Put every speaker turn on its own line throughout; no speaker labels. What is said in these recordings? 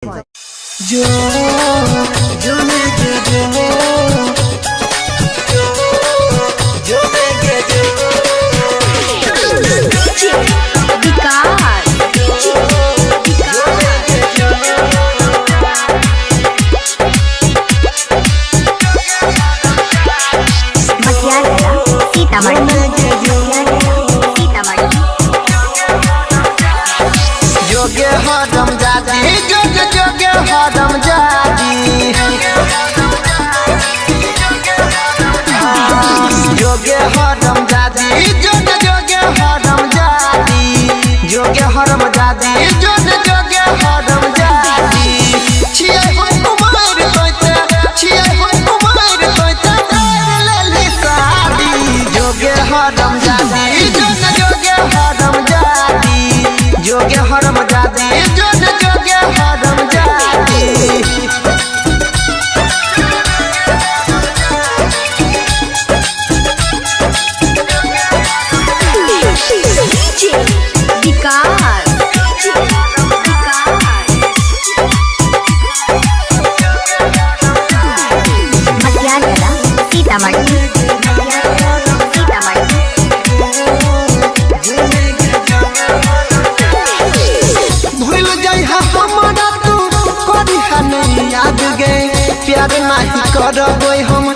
जो जो लेके जो लेके
विकास मटियाला सीतामढ़ी
जोगे हरम जादी जोगे हरम जादी जोगे हरम जादी जोगे हरम जादी जोगे हरम जादी जोगे हरम जादी छियै हम कुमार तोते छियै हम कुमार तोते लेली शादी जोगे हरम जादी जोगे हरम जादी जोगे हरम जादी जोगे हरम जादी
विकास मटियाला सीतामढ़ी
भूल जाई हमरा तू करिहा नहीं याद गे प्यार नहीं करबै हम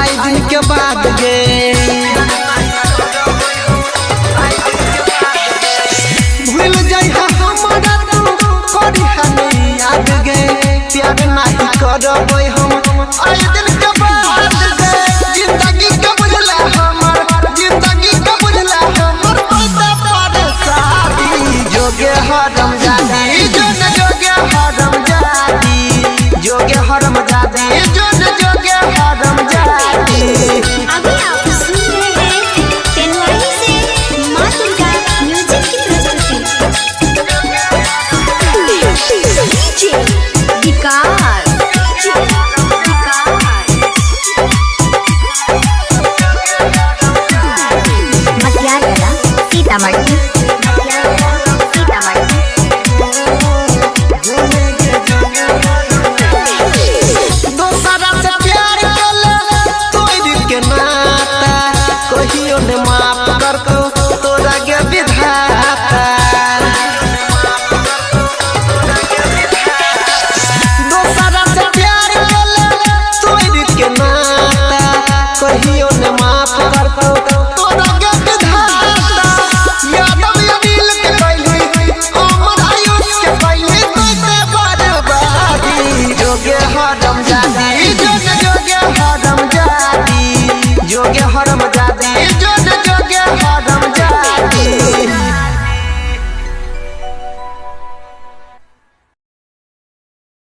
आई दिन के बाद गे भूल जाई हमरा तू करिहा नहीं याद गे प्यार नहीं करबै हम